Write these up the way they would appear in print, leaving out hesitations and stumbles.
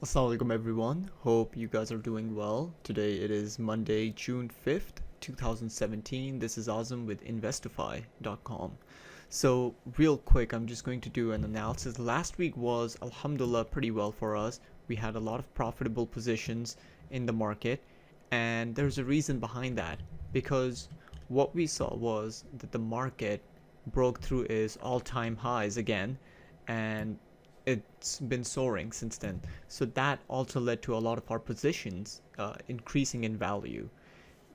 Assalamualaikum everyone. Hope you guys are doing well. Today it is Monday, June 5th, 2017. This is Azam with Investify.com. So, real quick, I'm just going to do an analysis. Last week was, alhamdulillah, pretty well for us. We had a lot of profitable positions in the market, and there's a reason behind that because what we saw was that the market broke through its all-time highs again, and it's been soaring since then. So that also led to a lot of our positions increasing in value.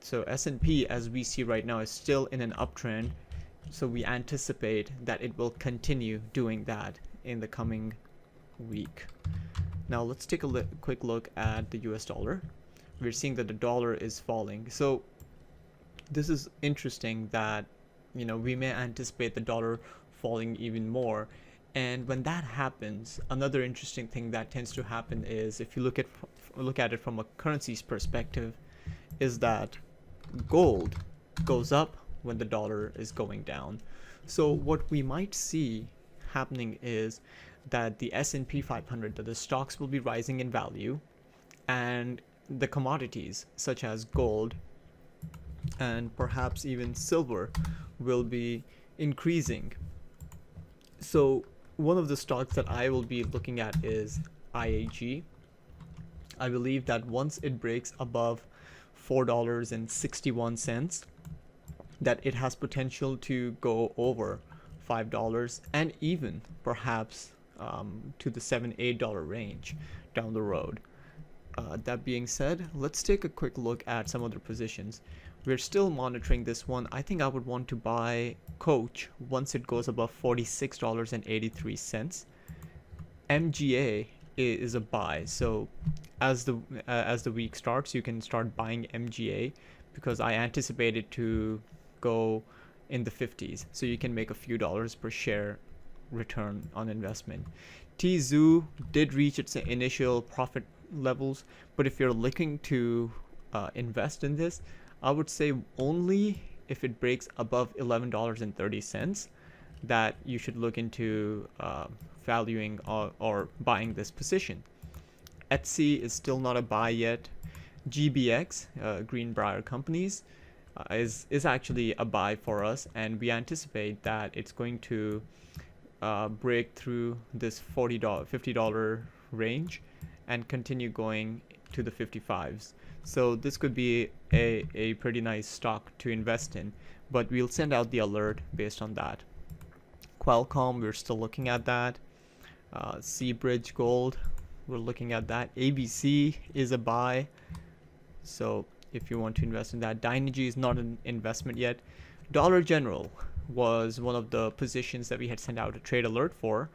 So S&P, as we see right now, is still in an uptrend. So we anticipate that it will continue doing that in the coming week. Now let's take a quick look at the US dollar. We're seeing that the dollar is falling. So this is interesting that we may anticipate the dollar falling even more. And when that happens, another interesting thing that tends to happen is, if you look at it from a currency's perspective, is that gold goes up when the dollar is going down. So what we might see happening is that the S&P 500, that the stocks will be rising in value, and the commodities such as gold and perhaps even silver will be increasing. So one of the stocks that I will be looking at is IAG. I believe that once it breaks above $4.61, that it has potential to go over $5 and even perhaps to the $7-8 range down the road. That being said, let's take a quick look at some other positions. We're still monitoring this one. I think I would want to buy Coach once it goes above $46.83. MGA is a buy. So as the week starts, you can start buying MGA because I anticipate it to go in the 50s. So you can make a few dollars per share return on investment. Tzu did reach its initial profit levels, but if you're looking to invest in this, I would say only if it breaks above $11.30 that you should look into valuing or buying this position. Etsy is still not a buy yet. GBX, Greenbrier Companies, is actually a buy for us, and we anticipate that it's going to break through this $50 range and continue going to the 55s. So this could be a pretty nice stock to invest in, but we'll send out the alert based on that. Qualcomm, we're still looking at that. Seabridge Gold, we're looking at that. ABC is a buy, so if you want to invest in that. Dynegy is not an investment yet. Dollar General was one of the positions that we had sent out a trade alert for,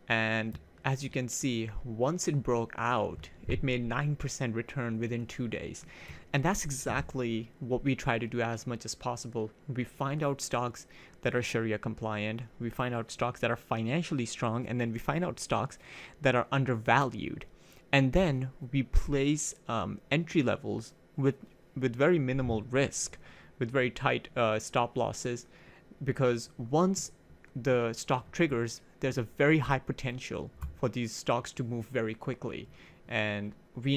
and as you can see, once it broke out, it made 9% return within 2 days. And that's exactly what we try to do as much as possible. We find out stocks that are Sharia compliant, we find out stocks that are financially strong, and then we find out stocks that are undervalued. And then we place entry levels with very minimal risk, with very tight stop losses, because once the stock triggers, there's a very high potential for these stocks to move very quickly, and we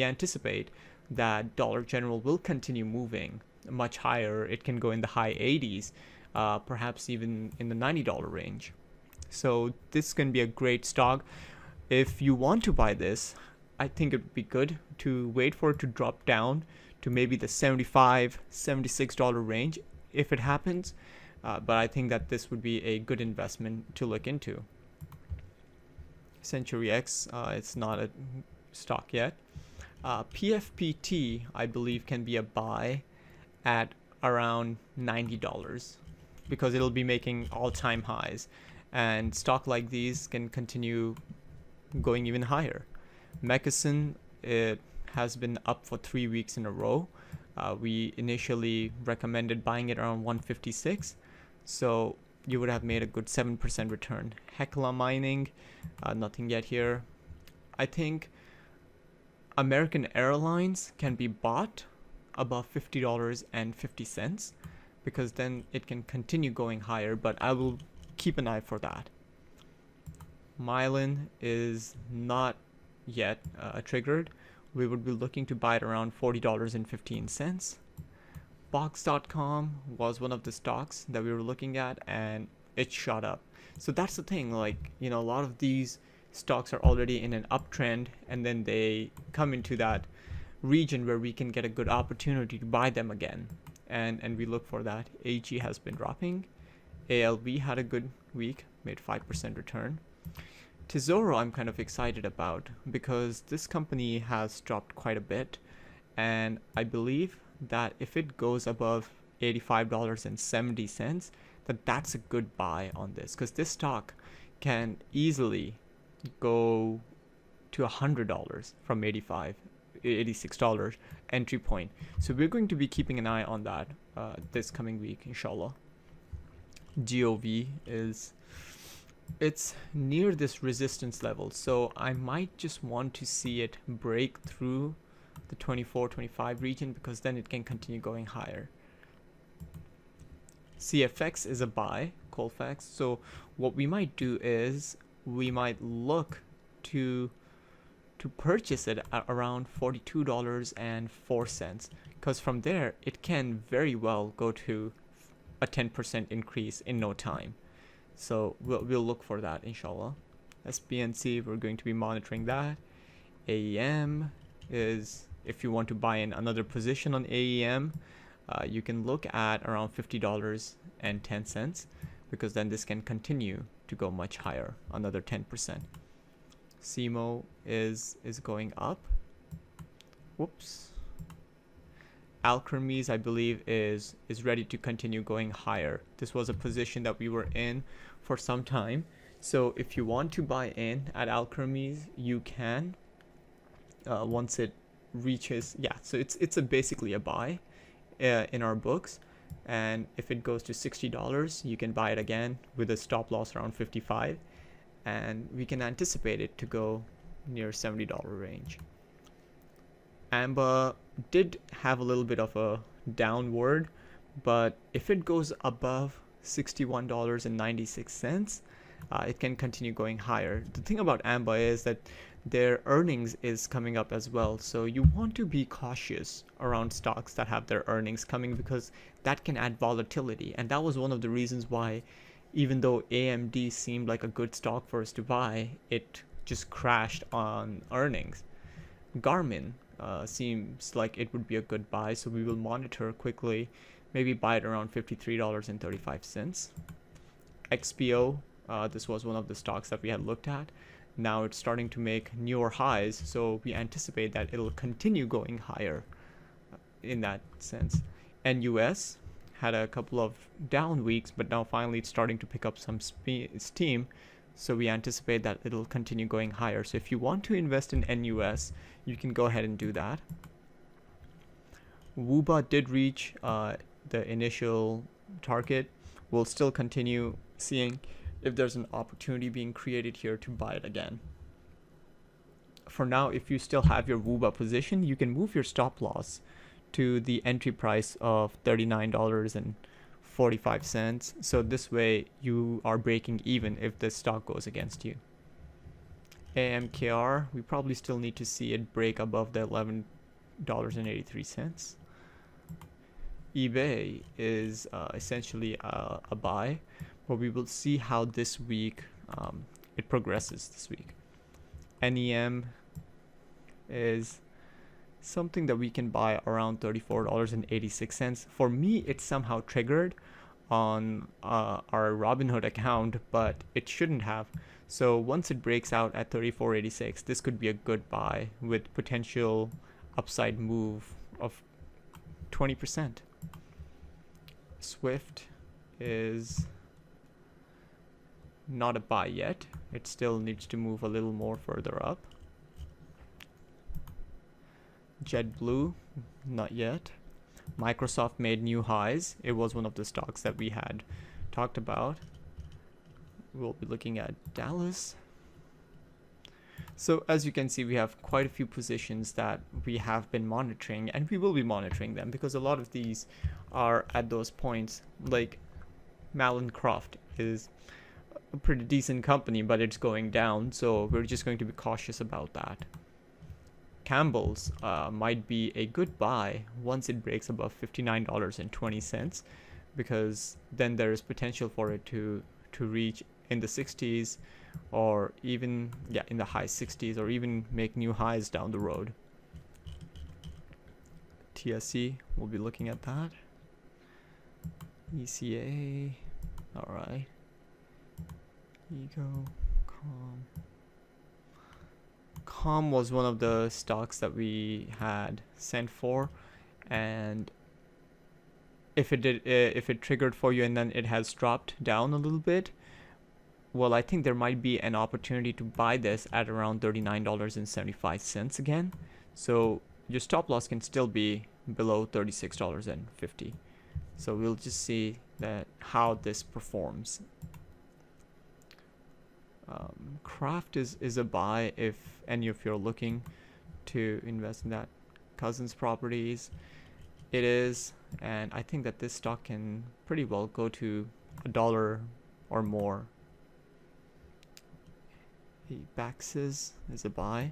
anticipate that Dollar General will continue moving much higher. It can go in the high 80s, perhaps even in the $90 range. So this can be a great stock. If you want to buy this, I think it would be good to wait for it to drop down to maybe the $75, $76 range if it happens. But I think that this would be a good investment to look into. Century X, it's not a stock yet. PFPT, I believe, can be a buy at around $90 because it'll be making all-time highs, and stock like these can continue going even higher. Mckesson, it has been up for 3 weeks in a row. We initially recommended buying it around 156, so you would have made a good 7% return. Hecla Mining, nothing yet here. I think American Airlines can be bought above $50.50 because then it can continue going higher, but I will keep an eye for that. Mylan is not yet triggered, we would be looking to buy it around $40.15. Box.com was one of the stocks that we were looking at, and it shot up. So that's the thing, like, a lot of these stocks are already in an uptrend, and then they come into that region where we can get a good opportunity to buy them again. And we look for that. AG has been dropping. ALB had a good week, made 5% return. Tesoro I'm kind of excited about because this company has dropped quite a bit, and I believe that if it goes above $85.70, that's a good buy on this, because this stock can easily go to $100 from $86 entry point. So we're going to be keeping an eye on that this coming week, inshallah. GOV it's near this resistance level, so I might just want to see it break through the 24-25 region, because then it can continue going higher. CFX is a buy, Colfax. So what we might do is we might look to purchase it at around $42.04, because from there it can very well go to a 10% increase in no time. So we'll look for that, inshallah. SPNC, we're going to be monitoring that. AEM is, if you want to buy in another position on AEM, you can look at around $50.10, because then this can continue to go much higher, another 10%. CMO is going up. Whoops. Alkermes, I believe, is ready to continue going higher. This was a position that we were in for some time. So if you want to buy in at Alkermes, you can. Once it reaches, so it's basically a buy in our books. And if it goes to $60, you can buy it again with a stop loss around 55, and we can anticipate it to go near $70 range. AMBA did have a little bit of a downward, but if it goes above $61.96, it can continue going higher. The thing about AMBA is that their earnings is coming up as well, so you want to be cautious around stocks that have their earnings coming, because that can add volatility. And that was one of the reasons why, even though AMD seemed like a good stock for us to buy, it just crashed on earnings. Garmin seems like it would be a good buy, so we will monitor quickly, maybe buy it around $53.35. XPO, this was one of the stocks that we had looked at. Now it's starting to make newer highs, so we anticipate that it'll continue going higher in that sense. NUS had a couple of down weeks, but now finally it's starting to pick up some steam, so we anticipate that it'll continue going higher. So if you want to invest in NUS, you can go ahead and do that. WUBA did reach the initial target. We'll still continue seeing if there's an opportunity being created here to buy it again. For now, if you still have your WUBA position, you can move your stop loss to the entry price of $39.45. So this way you are breaking even if the stock goes against you. AMKR, we probably still need to see it break above the $11.83. eBay is essentially a buy, but we will see how this week it progresses this week. NEM is something that we can buy around $34.86. For me, it's somehow triggered on our Robinhood account, but it shouldn't have. So once it breaks out at $34.86, this could be a good buy with potential upside move of 20%. Swift is not a buy yet. It still needs to move a little more further up. JetBlue, not yet. Microsoft made new highs. It was one of the stocks that we had talked about. We'll be looking at Dallas. So as you can see, we have quite a few positions that we have been monitoring, and we will be monitoring them because a lot of these are at those points. Like Mallincroft is a pretty decent company, but it's going down, so we're just going to be cautious about that. Campbell's might be a good buy once it breaks above $59.20, because then there is potential for it to reach in the 60s, or even in the high 60s, or even make new highs down the road. TSC, we'll be looking at that. ECA, all right. Ego, Com was one of the stocks that we had sent for, and if it triggered for you and then it has dropped down a little bit, well, I think there might be an opportunity to buy this at around $39.75 again. So your stop loss can still be below $36.50. So we'll just see that how this performs. Kraft is a buy if any of you are looking to invest in that. Cousins Properties, it is, and I think that this stock can pretty well go to $1 or more. Baxis is a buy.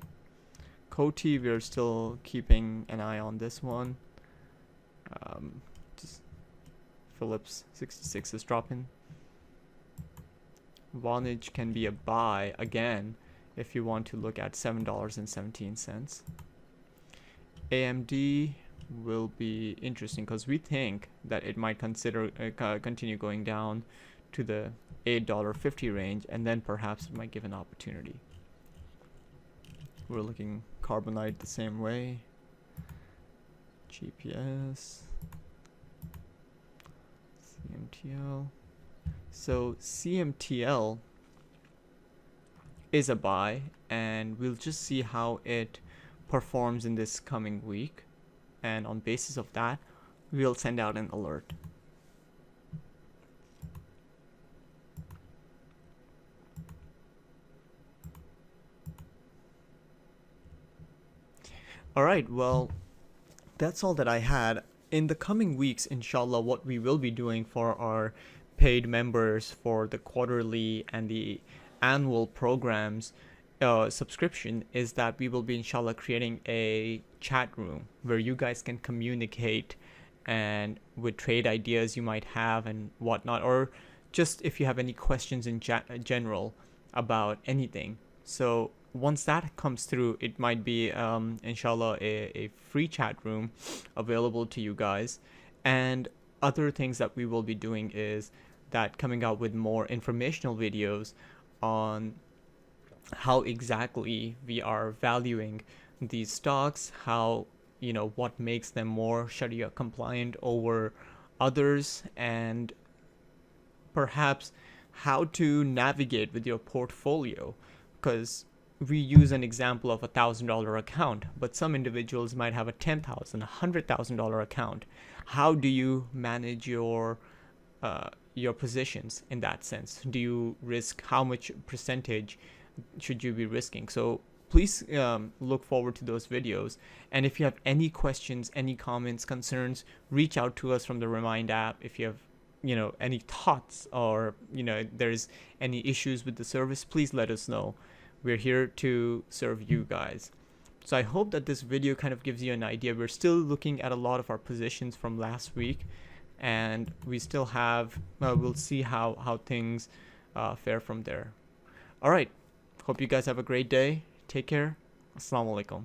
Coty, we're still keeping an eye on this one. Just Phillips 66 is dropping. Vonage can be a buy again if you want to look at $7.17. AMD will be interesting because we think that it might continue going down to the $8.50 range, and then perhaps it might give an opportunity. We're looking Carbonite the same way. GPS, CMTL. So CMTL is a buy, and we'll just see how it performs in this coming week, and on basis of that we'll send out an alert. Alright, well, that's all that I had. In the coming weeks, inshallah, what we will be doing for our paid members for the quarterly and the annual programs subscription is that we will be inshallah creating a chat room where you guys can communicate and with trade ideas you might have and whatnot, or just if you have any questions in general about anything. So once that comes through, it might be inshallah a free chat room available to you guys. And other things that we will be doing is that coming out with more informational videos on how exactly we are valuing these stocks, how, you know, what makes them more Sharia compliant over others, and perhaps how to navigate with your portfolio. Because we use an example of $1,000 account, but some individuals might have a $10,000, $100,000 account. How do you manage your positions in that sense? Do you risk? How much percentage should you be risking? So please look forward to those videos. And if you have any questions, any comments, concerns, reach out to us from the Remind app. If you have, you know, any thoughts, or, you know, there's any issues with the service, please let us know. We're here to serve you guys. So I hope that this video kind of gives you an idea. We're still looking at a lot of our positions from last week, and we still have, we'll see how things fare from there. All right. Hope you guys have a great day. Take care. Assalamu alaikum.